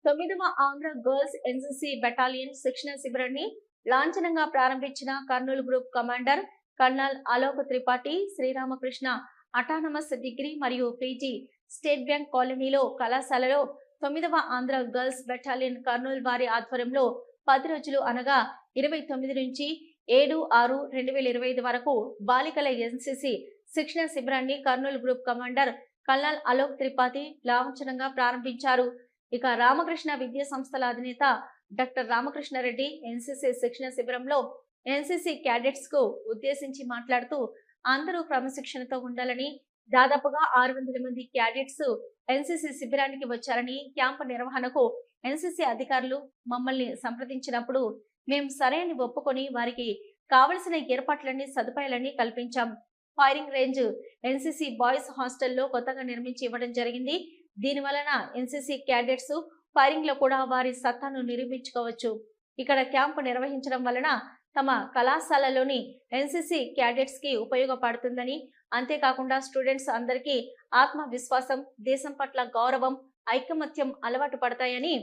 9వ Andhra girls NCC battalion శిక్షణ శిబిరాన్ని లాంఛనంగా ప్రారంభించిన Kurnool group commander colonel Alok Tripathi Sri Ramakrishna autonomous degree మరియు పీజీ స్టేట్ బ్యాంక్ కాలనీలో కళాశాలలో 9వ ఆంధ్ర గర్ల్స్ బెటాలియన్ కర్నూలు వారి ఆధ్వర్యంలో 10 రోజులు అనగా 29 నుంచి 7/6/2025 వరకు బాలికల ఎన్సీసీ శిక్షణ శిబిరాన్ని Kurnool group commander colonel Alok Tripathi లాంఛనంగా ప్రారంభించారు. ఇక రామకృష్ణ విద్యా సంస్థల అధినేత డాక్టర్ రామకృష్ణారెడ్డి ఎన్సీసీ శిక్షణ శిబిరంలో ఎన్సీసీ క్యాడెట్స్ కు ఉద్దేశించి మాట్లాడుతూ అందరూ క్రమశిక్షణతో ఉండాలని, దాదాపుగా 600 మంది క్యాడెట్స్ ఎన్సీసీ శిబిరానికి వచ్చారని, క్యాంపు నిర్వహణకు ఎన్సీసీ అధికారులు మమ్మల్ని సంప్రదించినప్పుడు మేము సరైన ఒప్పుకొని వారికి కావలసిన ఏర్పాట్లన్నీ సదుపాయాలన్నీ కల్పించాం. ఫైరింగ్ రేంజ్ ఎన్సీసీ బాయ్స్ హాస్టల్లో కొత్తగా నిర్మించి ఇవ్వడం జరిగింది. దీని వలన ఎన్సీసీ క్యాడెట్స్ ఫైరింగ్ లో కూడా వారి సత్తాను నిరూపించుకోవచ్చు. ఇక్కడ క్యాంపు నిర్వహించడం వలన తమ కళాశాలలోని ఎన్సీసీ క్యాడెట్స్ కి ఉపయోగపడుతుందని, అంతేకాకుండా స్టూడెంట్స్ అందరికీ ఆత్మవిశ్వాసం, దేశం పట్ల గౌరవం, ఐకమత్యం అలవాటు పడతాయని,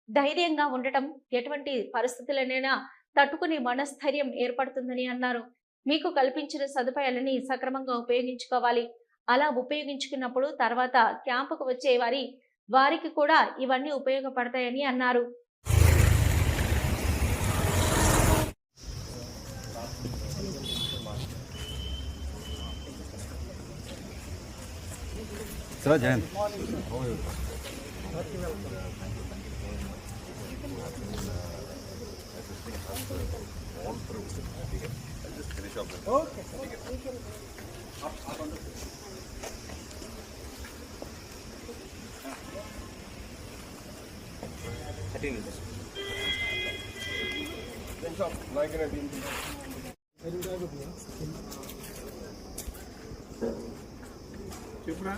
ధైర్యంగా ఉండటం, ఎటువంటి పరిస్థితులనైనా తట్టుకునే మనస్థైర్యం ఏర్పడుతుందని అన్నారు. మీకు కల్పించిన సదుపాయాలని సక్రమంగా ఉపయోగించుకోవాలి. అలా ఉపయోగించుకున్నప్పుడు తర్వాత క్యాంపుకు వచ్చే వారికి కూడా ఇవన్నీ ఉపయోగపడతాయని అన్నారు. చెప్పరా